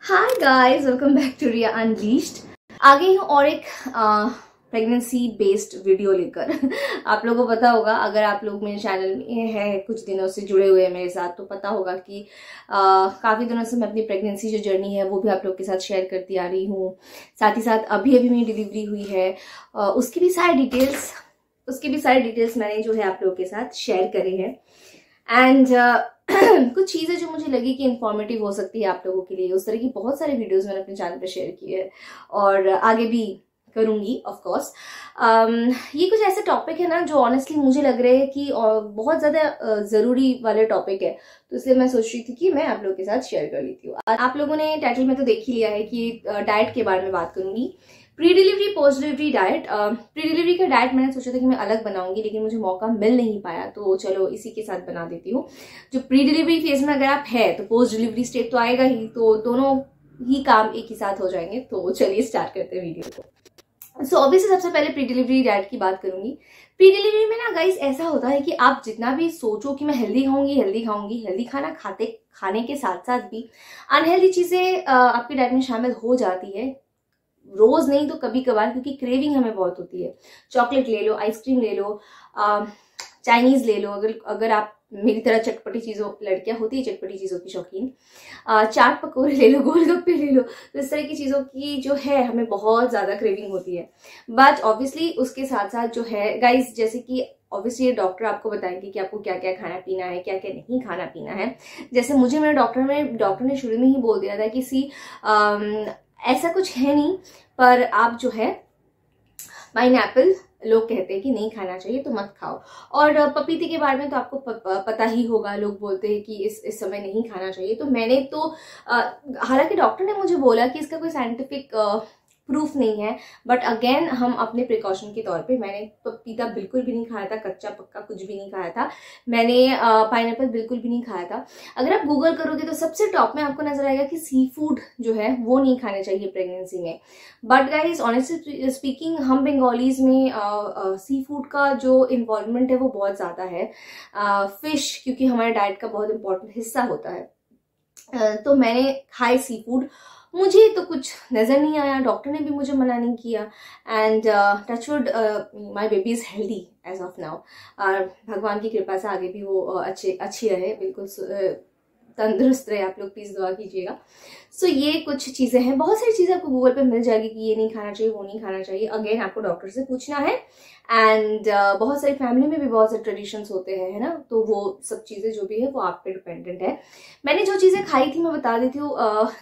Hi guys, welcome back to Riya Unleashed. आ गई हूँ और एक प्रेगनेंसी बेस्ड वीडियो लेकर। आप लोगों को पता होगा, अगर आप लोग मेरे चैनल में है कुछ दिनों से जुड़े हुए हैं मेरे साथ, तो पता होगा कि काफ़ी दिनों से मैं अपनी प्रेगनेंसी जो जर्नी है वो भी आप लोग के साथ शेयर करती आ रही हूँ। साथ ही साथ अभी मेरी डिलीवरी हुई है, उसकी भी सारी डिटेल्स मैंने जो है आप लोगों के साथ शेयर करे हैं। एंड कुछ चीज़ें जो मुझे लगी कि इंफॉर्मेटिव हो सकती है आप लोगों के लिए, उस तरह की बहुत सारे वीडियोस मैंने अपने चैनल पे शेयर किए हैं और आगे भी करूंगी ऑफ कोर्स। ये कुछ ऐसे टॉपिक है ना जो ऑनेस्टली मुझे लग रहे हैं कि बहुत ज़्यादा ज़रूरी वाले टॉपिक है, तो इसलिए मैं सोच रही थी कि मैं आप लोगों के साथ शेयर कर लेती हूँ। आप लोगों ने टाइटल में तो देख ही लिया है कि डाइट के बारे में बात करूंगी। Pre delivery post delivery diet. Pre delivery का डाइट मैंने सोचा था कि मैं अलग बनाऊंगी, लेकिन मुझे मौका मिल नहीं पाया, तो चलो इसी के साथ बना देती हूँ। जो प्री डिलीवरी फेज में अगर आप है तो पोस्ट डिलीवरी स्टेज तो आएगा ही, तो दोनों ही काम एक ही साथ हो जाएंगे। तो चलिए स्टार्ट करते हैं वीडियो को। सो ऑब्वियसली सबसे पहले प्री डिलीवरी डाइट की बात करूंगी। प्री डिलीवरी में ना गाइस ऐसा होता है कि आप जितना भी सोचो कि मैं हेल्दी खाऊंगी, हेल्दी खाना खाने के साथ साथ भी अनहेल्दी चीजें आपकी डाइट में शामिल हो जाती है। रोज नहीं तो कभी कभार, क्योंकि क्रेविंग हमें बहुत होती है। चॉकलेट ले लो, आइसक्रीम ले लो, चाइनीज ले लो, अगर आप मेरी तरह चटपटी चीजों, लड़कियां होती है चटपटी चीजों की शौकीन, चाट पकौड़े ले लो, गोलगप्पे ले लो, तो इस तरह की चीजों की जो है हमें बहुत ज्यादा क्रेविंग होती है। बट ऑब्वियसली उसके साथ साथ जो है गाइस, जैसे कि ऑब्वियसली डॉक्टर आपको बताएंगे कि आपको क्या क्या खाना पीना है, क्या क्या नहीं खाना पीना है। जैसे मुझे मेरे डॉक्टर ने शुरू में ही बोल दिया था कि ऐसा कुछ है नहीं, पर आप जो है पाइनएप्पल लोग कहते हैं कि नहीं खाना चाहिए तो मत खाओ। और पपीते के बारे में तो आपको पता ही होगा, लोग बोलते हैं कि इस समय नहीं खाना चाहिए। तो मैंने तो हालांकि डॉक्टर ने मुझे बोला कि इसका कोई साइंटिफिक प्रूफ नहीं है, बट अगेन हम अपने प्रिकॉशन के तौर पे, मैंने पपीता बिल्कुल भी नहीं खाया था, कच्चा पक्का कुछ भी नहीं खाया था। मैंने पाइनएप्पल बिल्कुल भी नहीं खाया था। अगर आप गूगल करोगे तो सबसे टॉप में आपको नजर आएगा कि सी फूड जो है वो नहीं खाने चाहिए प्रेगनेंसी में। बट गाइज ऑनेस्टली स्पीकिंग, हम बंगालीज में सी फूड का जो इन्वॉल्वमेंट है वो बहुत ज्यादा है। फिश क्योंकि हमारे डाइट का बहुत इंपॉर्टेंट हिस्सा होता है। तो मैंने खाए सी फूड, मुझे तो कुछ नजर नहीं आया, डॉक्टर ने भी मुझे मना नहीं किया। And touchwood my baby is healthy as of now. भगवान की कृपा से आगे भी वो अच्छी रहे, बिल्कुल तंदुरुस्त रहे। आप लोग प्लीज दुआ कीजिएगा। सो ये कुछ चीजें हैं, बहुत सारी चीजें आपको गूगल पे मिल जाएगी कि ये नहीं खाना चाहिए, वो नहीं खाना चाहिए। अगेन आपको डॉक्टर से पूछना है। एंड बहुत सारी फैमिली में भी बहुत सारे ट्रेडिशंस होते हैं, है ना, तो वो सब चीजें जो भी है वो आप पे डिपेंडेंट है। मैंने जो चीजें खाई थी मैं बता देती हूँ।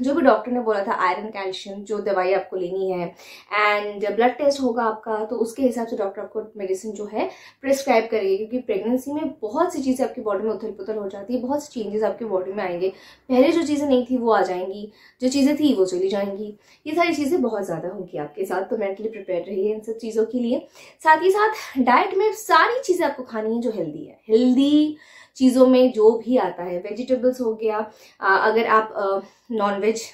जो भी डॉक्टर ने बोला था, आयरन, कैल्शियम, जो दवाई आपको लेनी है, एंड ब्लड टेस्ट होगा आपका, तो उसके हिसाब से डॉक्टर आपको मेडिसिन जो है प्रिस्क्राइब करेगी। क्योंकि प्रेगनेंसी में बहुत सी चीजें आपकी बॉडी में उथल पुथल हो जाती है, बहुत सी चेंजेस आपकी बॉडी में आएंगे। पहले जो चीजें नहीं थी वो आ जाएंगी, जो चीजें थी वो चली जाएंगी। ये सारी चीजें बहुत ज्यादा होंगी आपके साथ, तो मेंटली प्रिपेयर रहिए इन सब चीजों के लिए। साथ ही साथ डाइट में सारी चीजें आपको खानी है जो हेल्दी है। हेल्दी चीजों में जो भी आता है, वेजिटेबल्स हो गया, अगर आप नॉनवेज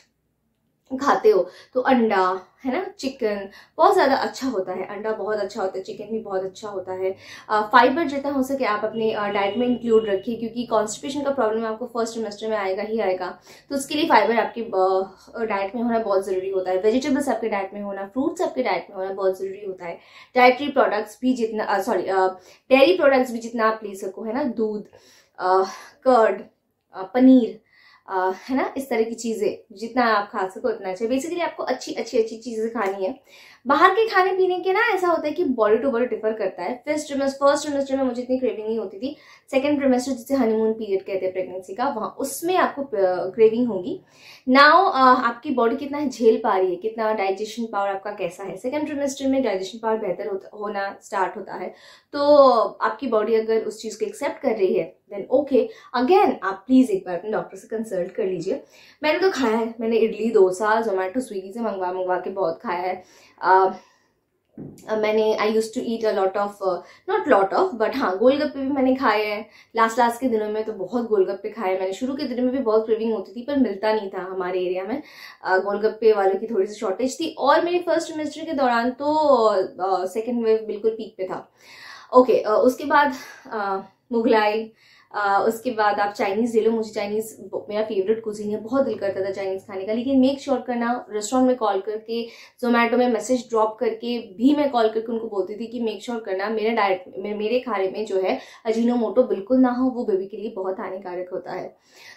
खाते हो तो अंडा, है ना, चिकन बहुत ज्यादा अच्छा होता है, अंडा बहुत अच्छा होता है, चिकन भी बहुत अच्छा होता है। फाइबर जितना हो सके आप अपने डाइट में इंक्लूड रखिए, क्योंकि कॉन्स्टिपेशन का प्रॉब्लम आपको फर्स्ट ट्रिमेस्टर में आएगा ही आएगा, तो उसके लिए फाइबर आपकी डाइट में होना बहुत जरूरी होता है। वेजिटेबल्स आपके डाइट में होना, फ्रूट्स आपके डाइट में होना बहुत जरूरी होता है। डाइटरी प्रोडक्ट्स भी जितना डेयरी प्रोडक्ट्स भी जितना आप ले सको, है ना, दूध, कर्ड, पनीर, है ना, इस तरह की चीजें जितना आप खा सको उतना चाहिए। बेसिकली आपको अच्छी चीजें खानी है। बाहर के खाने पीने के ना ऐसा होता है कि बॉडी टू बॉडी डिफर करता है। फर्स्ट ट्रिमेस्टर में मुझे इतनी क्रेविंग नहीं होती थी। सेकंड ट्रिमेस्टर जिसे हनीमून पीरियड कहते हैं प्रेगनेंसी का, वहां उसमें आपको क्रेविंग होगी। नाउ आपकी बॉडी कितना झेल पा रही है, कितना डाइजेशन पावर आपका कैसा है। सेकंड ट्रिमेस्टर में डाइजेशन पावर बेहतर होना स्टार्ट होता है, तो आपकी बॉडी अगर उस चीज को एक्सेप्ट कर रही है देन ओके। अगेन आप प्लीज एक बार अपने डॉक्टर से कंसल्ट कर लीजिए। मैंने तो खाया है, मैंने इडली डोसा जोमेटो स्विगी से मंगवा के बहुत खाया है। मैंने I use to eat a lot of, not lot of but हाँ, गोलगप्पे भी मैंने खाए हैं। लास्ट के दिनों में तो बहुत गोलगप्पे खाए मैंने। शुरू के दिनों में भी बहुत क्रेविंग होती थी, पर मिलता नहीं था हमारे एरिया में। गोलगप्पे वालों की थोड़ी सी शॉर्टेज थी। और मेरे फर्स्ट सेमेस्टर के दौरान तो सेकेंड वेव बिल्कुल पीक पे था। ओके, उसके बाद मुगलाई, उसके बाद आप चाइनीज ले लो। मुझे चाइनीज मेरा फेवरेट कुजीन है, बहुत दिल करता था चाइनीज खाने का, लेकिन मेक श्योर करना, रेस्टोरेंट में कॉल करके, जोमेटो में मैसेज ड्रॉप करके भी मैं कॉल करके उनको बोलती थी कि मेक श्योर करना मेरे डाइट मेरे खाने में जो है अजीनोमोटो बिल्कुल ना हो, वो बेबी के लिए बहुत हानिकारक होता है।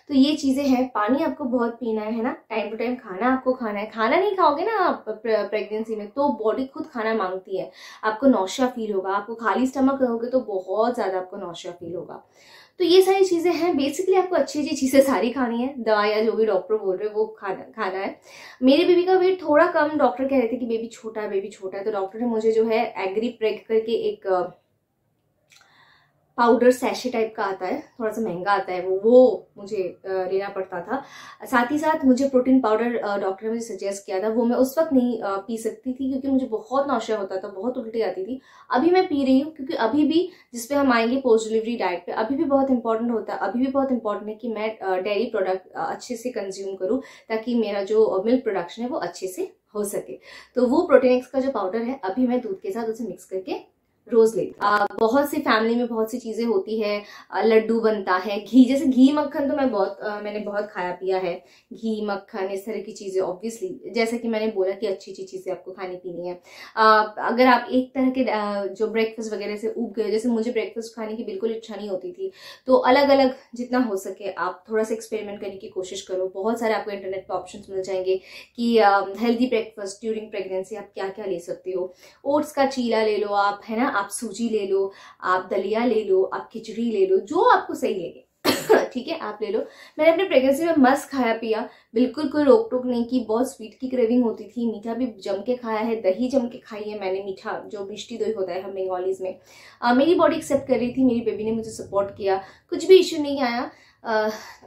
तो ये चीजें हैं। पानी आपको बहुत पीना है ना, टाइम टू टाइम खाना आपको खाना है। खाना नहीं खाओगे ना आप प्रेगनेंसी में तो बॉडी खुद खाना मांगती है, आपको नौशिया फील होगा, आपको खाली स्टमक रहोगे तो बहुत ज्यादा आपको नौशिया फील होगा। तो ये सारी चीजें हैं। बेसिकली आपको अच्छी अच्छी चीजें सारी खानी है, दवाइयाँ जो भी डॉक्टर बोल रहे हैं वो खाना है। मेरे बेबी का वेट थोड़ा कम, डॉक्टर कह रहे थे कि बेबी छोटा है, तो डॉक्टर ने मुझे जो है एग्री प्रेग करके एक पाउडर सैशे टाइप का आता है, थोड़ा सा महंगा आता है, वो मुझे लेना पड़ता था। साथ ही साथ मुझे प्रोटीन पाउडर डॉक्टर ने मुझे सजेस्ट किया था, वो मैं उस वक्त नहीं पी सकती थी क्योंकि मुझे बहुत नौशिया होता था, बहुत उल्टी आती थी। अभी मैं पी रही हूँ क्योंकि अभी भी, जिस पे हम आएंगे पोस्ट डिलीवरी डाइट पे, अभी भी बहुत इंपॉर्टेंट होता है, अभी भी बहुत इंपॉर्टेंट है कि मैं डेयरी प्रोडक्ट अच्छे से कंज्यूम करूँ ताकि मेरा जो मिल्क प्रोडक्शन है वो अच्छे से हो सके। तो वो प्रोटीन एक्स का जो पाउडर है अभी मैं दूध के साथ उसे मिक्स करके रोज लेती। बहुत सी फैमिली में बहुत सी चीजें होती है, लड्डू बनता है, घी, जैसे घी मक्खन तो मैंने बहुत खाया पिया है, घी मक्खन इस तरह की चीजें। ऑब्वियसली जैसा कि मैंने बोला कि अच्छी अच्छी चीजें आपको खानी पीनी है। अगर आप एक तरह के जो ब्रेकफास्ट वगैरह से उब गए, जैसे मुझे ब्रेकफास्ट खाने की बिल्कुल इच्छा नहीं होती थी, तो अलग अलग जितना हो सके आप थोड़ा सा एक्सपेरिमेंट करने की कोशिश करो। बहुत सारे आपको इंटरनेट पे ऑप्शंस मिल जाएंगे कि हेल्दी ब्रेकफास्ट ड्यूरिंग प्रेगनेंसी आप क्या क्या ले सकते हो। ओट्स का चीला ले लो आप, है ना, आप सूजी ले लो, आप दलिया ले लो, आप खिचड़ी ले लो, जो आपको सही लगे ठीक है, आप ले लो। मैंने अपने प्रेगनेंसी में मस्त खाया पिया, बिल्कुल कोई रोक टोक नहीं की। बहुत स्वीट की क्रेविंग होती थी, मीठा भी जम के खाया है, दही जम के खाई है मैंने, मीठा जो मिष्टी दही होता है हम बंगालीज में। मेरी बॉडी एक्सेप्ट कर रही थी, मेरी बेबी ने मुझे सपोर्ट किया, कुछ भी इश्यू नहीं आया।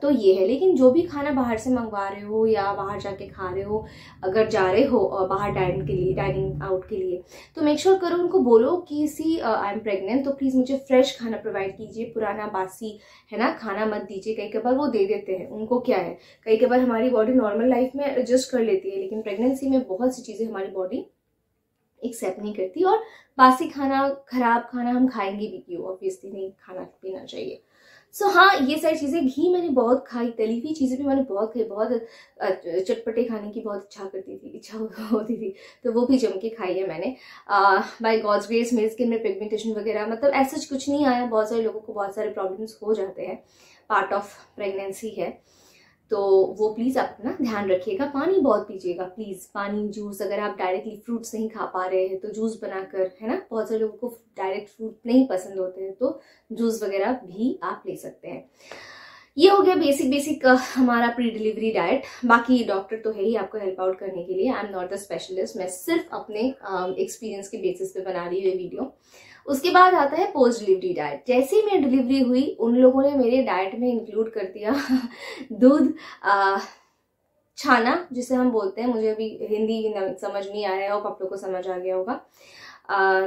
तो ये है। लेकिन जो भी खाना बाहर से मंगवा रहे हो या बाहर जाके खा रहे हो, अगर जा रहे हो बाहर डाइनिंग आउट के लिए, तो मेक श्योर करो, उनको बोलो कि सी आई एम प्रेग्नेंट, तो प्लीज मुझे फ्रेश खाना प्रोवाइड कीजिए, पुराना बासी है ना खाना मत दीजिए। कई बार वो दे देते हैं, उनको क्या है, कई बार हमारी बॉडी नॉर्मल लाइफ में एडजस्ट कर लेती है, लेकिन प्रेगनेंसी में बहुत सी चीजें हमारी बॉडी एक्सेप्ट नहीं करती, और बासी खाना, खराब खाना हम खाएंगे भी क्यों, ऑब्वियसली नहीं खाना पीना चाहिए। सो हाँ, ये सारी चीजें। घी मैंने बहुत खाई, तली हुई चीजें भी मैंने बहुत खाई, बहुत चटपटे खाने की बहुत इच्छा होती थी, तो वो भी जम के खाई है मैंने। बाय गॉड्स ग्रेस मेरे स्किन में पिगमेंटेशन वगैरह मतलब ऐसा कुछ नहीं आया। बहुत सारे लोगों को बहुत सारे प्रॉब्लम्स हो जाते हैं, पार्ट ऑफ प्रेगनेंसी है, तो वो प्लीज आप अपना ध्यान रखिएगा। पानी बहुत पीजिएगा प्लीज, पानी, जूस। अगर आप डायरेक्टली फ्रूट्स नहीं खा पा रहे हैं तो जूस बनाकर, है ना, बहुत सारे लोगों को डायरेक्ट फ्रूट नहीं पसंद होते हैं तो जूस वगैरह भी आप ले सकते हैं। ये हो गया बेसिक हमारा प्री डिलीवरी डाइट। बाकी डॉक्टर तो है ही आपको हेल्प आउट करने के लिए, I am not the specialist, मैं सिर्फ अपने एक्सपीरियंस के बेसिस पे बना रही हूँ ये वीडियो। उसके बाद आता है पोस्ट डिलीवरी डाइट। जैसे ही मेरी डिलीवरी हुई उन लोगों ने मेरे डाइट में इंक्लूड कर दिया दूध, छाना जिसे हम बोलते हैं, मुझे अभी हिंदी समझ नहीं आ रहा है, और आप लोग को समझ आ गया होगा,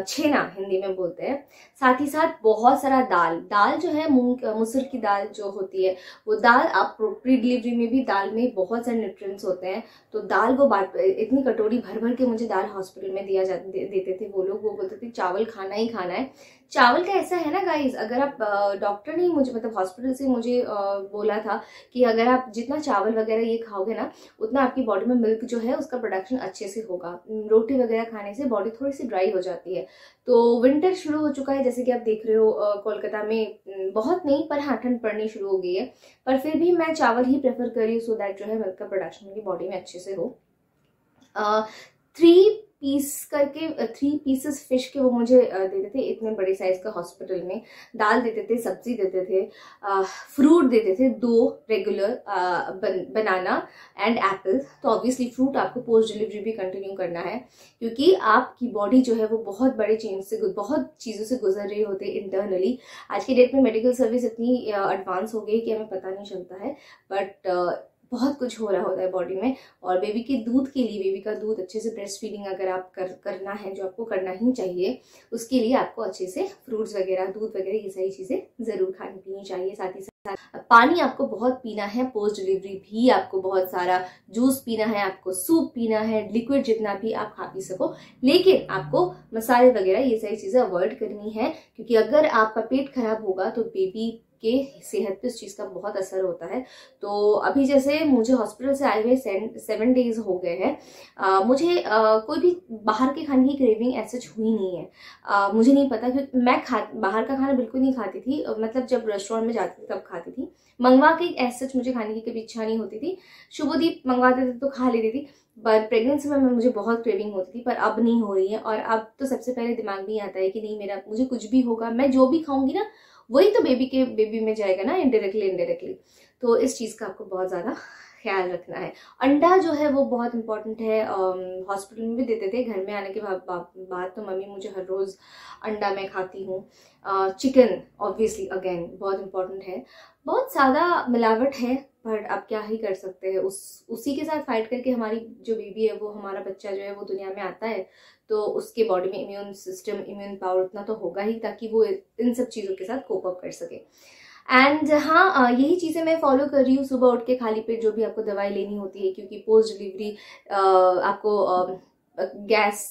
छेना हिंदी में बोलते हैं। साथ ही साथ बहुत सारा दाल जो है, मसूर की दाल जो होती है, वो दाल आप प्री डिलीवरी में भी, दाल में बहुत सारे न्यूट्रिएंट्स होते हैं, तो दाल वो इतनी कटोरी भर भर के मुझे दाल हॉस्पिटल में देते थे वो लोग। वो बोलते थे चावल खाना ही खाना है। चावल का ऐसा है ना गाइस, अगर आप डॉक्टर ने मुझे, मतलब हॉस्पिटल से मुझे बोला था कि अगर आप जितना चावल वगैरह ये खाओगे ना, उतना आपकी बॉडी में मिल्क जो है उसका प्रोडक्शन अच्छे से होगा। रोटी वगैरह खाने से बॉडी थोड़ी सी ड्राई हो जाती है। तो विंटर शुरू हो चुका है, जैसे कि आप देख रहे हो कोलकाता में, बहुत नहीं पर हाँ ठंड पड़नी शुरू हो गई है, पर फिर भी मैं चावल ही प्रेफर कर रही हूँ, सो दैट जो है मिल्क का प्रोडक्शन मेरी बॉडी में अच्छे से हो। 3 पीसेस फिश के वो मुझे देते थे, इतने बड़े साइज का हॉस्पिटल में। दाल देते थे, सब्जी देते थे, फ्रूट देते थे 2 रेगुलर, बनाना एंड एप्पल। तो ऑब्वियसली फ्रूट आपको पोस्ट डिलीवरी भी कंटिन्यू करना है, क्योंकि आपकी बॉडी जो है वो बहुत बड़े चेंज से, बहुत चीज़ों से गुजर रही होती है इंटरनली। आज की डेट में मेडिकल सर्विस इतनी एडवांस हो गई कि हमें पता नहीं चलता है, बट बहुत कुछ हो रहा होता है बॉडी में। और बेबी के दूध के लिए, बेबी का दूध अच्छे से ब्रेस्ट फीडिंग अगर आप करना है, जो आपको करना ही चाहिए, उसके लिए आपको अच्छे से फ्रूट्स वगैरह, दूध वगैरह, ये सारी चीजें जरूर खानी पीनी चाहिए। साथ ही साथ पानी आपको बहुत पीना है। पोस्ट डिलीवरी भी आपको बहुत सारा जूस पीना है, आपको सूप पीना है, लिक्विड जितना भी आप खा पी सको, लेकिन आपको मसाले वगैरह ये सारी चीजें अवॉइड करनी है, क्योंकि अगर आपका पेट खराब होगा तो बेबी के सेहत पे उस चीज़ का बहुत असर होता है। तो अभी जैसे मुझे हॉस्पिटल से आए हुए 7 डेज हो गए हैं, मुझे कोई भी बाहर के खाने की क्रेविंग ऐसे हुई नहीं है। मुझे नहीं पता, क्योंकि मैं बाहर का खाना बिल्कुल नहीं खाती थी, मतलब जब रेस्टोरेंट में जाती थी तब खाती थी, मंगवा के ऐसे मुझे खाने की कभी इच्छा नहीं होती थी। शुभदीप मंगवाते थे तो खा लेती थी, पर प्रेगनेंसी में मुझे बहुत क्रेविंग होती थी, पर अब नहीं हो रही है। और अब तो सबसे पहले दिमाग में ही आता है कि नहीं, मुझे कुछ भी होगा, मैं जो भी खाऊंगी ना वही तो बेबी में जाएगा ना, इनडायरेक्टली। तो इस चीज़ का आपको बहुत ज़्यादा ख्याल रखना है। अंडा जो है वो बहुत इंपॉर्टेंट है, हॉस्पिटल में भी देते थे, घर में आने के बाद तो मम्मी मुझे हर रोज़ अंडा मैं खाती हूँ। चिकन ऑब्वियसली अगेन बहुत इंपॉर्टेंट है। बहुत ज़्यादा मिलावट है, पर अब क्या ही कर सकते हैं, उसी के साथ फाइट करके हमारी जो बेबी है, वो हमारा बच्चा जो है वो दुनिया में आता है, तो उसके बॉडी में इम्यून सिस्टम, इम्यून पावर उतना तो होगा ही, ताकि वो इन सब चीज़ों के साथ कोप अप कर सके। एंड हाँ, यही चीज़ें मैं फॉलो कर रही हूँ। सुबह उठ के खाली पेट जो भी आपको दवाई लेनी होती है, क्योंकि पोस्ट डिलीवरी आपको गैस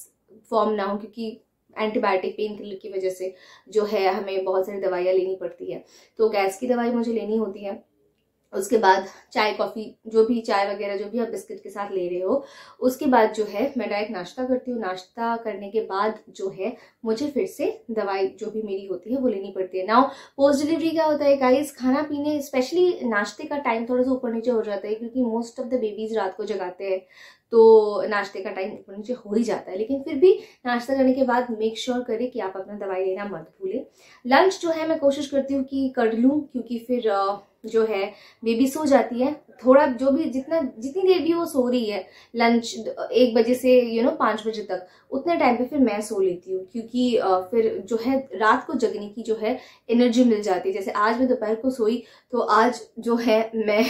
फॉर्म ना हो, क्योंकि एंटीबायोटिक पेन किलर की वजह से जो है हमें बहुत सारी दवाइयाँ लेनी पड़ती है, तो गैस की दवाई मुझे लेनी होती है। उसके बाद चाय कॉफ़ी, जो भी चाय वगैरह जो भी आप बिस्किट के साथ ले रहे हो, उसके बाद जो है मैं डायरेक्ट नाश्ता करती हूँ। नाश्ता करने के बाद जो है मुझे फिर से दवाई जो भी मेरी होती है वो लेनी पड़ती है। नाउ पोस्ट डिलीवरी क्या होता है गाइस, खाना पीने स्पेशली नाश्ते का टाइम थोड़ा सा ऊपर नीचे हो जाता है, क्योंकि मोस्ट ऑफ द बेबीज रात को जगाते हैं, तो नाश्ते का टाइम ऊपर नीचे हो ही जाता है। लेकिन फिर भी नाश्ता करने के बाद मेक श्योर करें कि आप अपना दवाई लेना मत भूलें। लंच जो है मैं कोशिश करती हूँ कि कर लूँ, क्योंकि फिर जो है बेबी सो जाती है थोड़ा, जो भी जितनी देर भी वो सो रही है, लंच 1 बजे से 5 बजे तक, उतने टाइम पे फिर मैं सो लेती हूँ, क्योंकि फिर जो है रात को जगने की जो है एनर्जी मिल जाती है। जैसे आज मैं दोपहर को सोई, तो आज जो है मैं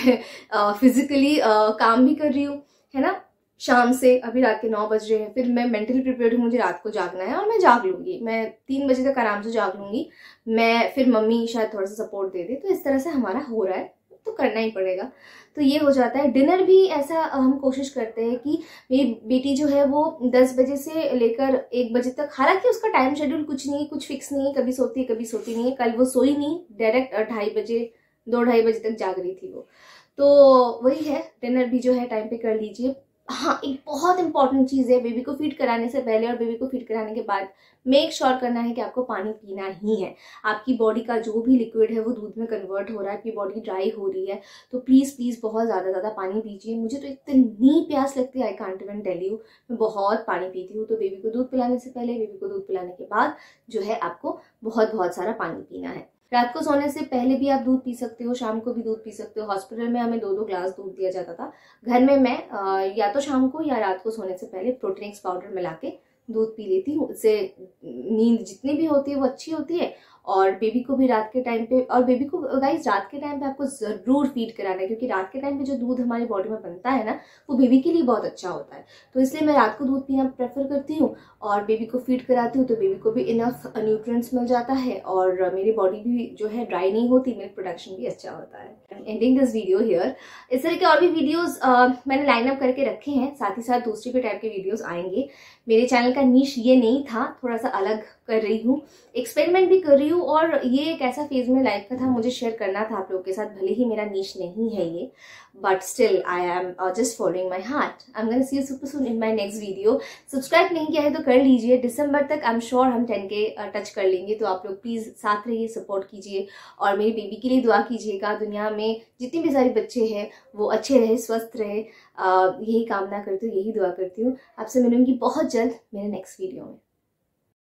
फिजिकली काम भी कर रही हूँ, है ना। शाम से अभी रात के 9 बज रहे हैं, फिर मैं मेंटली प्रिपेयर्ड हूँ, मुझे रात को जागना है और मैं जाग लूंगी, मैं 3 बजे तक आराम से जाग लूंगी। मैं फिर मम्मी शायद थोड़ा सा सपोर्ट दे दे, तो इस तरह से हमारा हो रहा है, तो करना ही पड़ेगा। तो ये हो जाता है। डिनर भी ऐसा हम कोशिश करते हैं कि मेरी बेटी जो है वो 10 बजे से लेकर 1 बजे तक, हालांकि उसका टाइम शेड्यूल कुछ फिक्स नहीं है, कभी सोती है कभी सोती नहीं है। कल वो सोई नहीं, डायरेक्ट 2-2:30 बजे तक जाग रही थी वो। तो वही है, डिनर भी जो है टाइम पे कर लीजिए। हाँ, एक बहुत इंपॉर्टेंट चीज़ है, बेबी को फीड कराने से पहले और बेबी को फीड कराने के बाद मेक श्योर करना है कि आपको पानी पीना ही है। आपकी बॉडी का जो भी लिक्विड है वो दूध में कन्वर्ट हो रहा है, आपकी बॉडी ड्राई हो रही है, तो प्लीज़ बहुत ज़्यादा पानी पीजिए। मुझे तो इतनी प्यास लगती है, I can't even tell you, मैं बहुत पानी पीती हूँ। तो बेबी को दूध पिलाने से पहले, बेबी को दूध पिलाने के बाद जो है आपको बहुत सारा पानी पीना है। रात को सोने से पहले भी आप दूध पी सकते हो, शाम को भी दूध पी सकते हो। हॉस्पिटल में हमें 2-2 ग्लास दूध दिया जाता था। घर में मैं या तो शाम को या रात को सोने से पहले प्रोटीन पाउडर मिला के दूध पी लेती हूँ। उससे नींद जितनी भी होती है वो अच्छी होती है, और बेबी को भी रात के टाइम पे, और बेबी को गाइस रात के टाइम पे आपको ज़रूर फीड कराना है, क्योंकि रात के टाइम पे जो दूध हमारी बॉडी में बनता है ना, वो बेबी के लिए बहुत अच्छा होता है। तो इसलिए मैं रात को दूध पीना प्रेफर करती हूँ और बेबी को फीड कराती हूँ, तो बेबी को भी इनफ न्यूट्रिएंट्स मिल जाता है और मेरी बॉडी भी जो है ड्राई नहीं होती, मिल्क प्रोडक्शन भी अच्छा होता है। Ending this video here. इस तरह के और भी वीडियोस मैंने लाइन अप करके रखे हैं, साथ ही साथ दूसरी भी टाइप के वीडियोस आएंगे। मेरे चैनल का नीश ये नहीं था, थोड़ा सा अलग कर रही हूँ, एक्सपेरिमेंट भी कर रही हूँ, और ये एक ऐसा फेज में लाइफ का था, मुझे शेयर करना था आप लोगों के साथ। भले ही मेरा नीश नहीं है ये, but still I am just following my heart. I am gonna see you super soon in my next video. Subscribe नहीं किया है तो कर लीजिए, दिसंबर तक आई एम श्योर हम 10K टच कर लेंगे। तो आप लोग प्लीज साथ रहिए, सपोर्ट कीजिए और मेरी बेबी के लिए दुआ कीजिएगा। दुनिया में जितने भी सारे बच्चे हैं वो अच्छे रहे, स्वस्थ रहे, यही कामना करती हूँ, यही दुआ करती हूँ। आपसे मिलूंगी बहुत जल्द मेरे नेक्स्ट वीडियो में।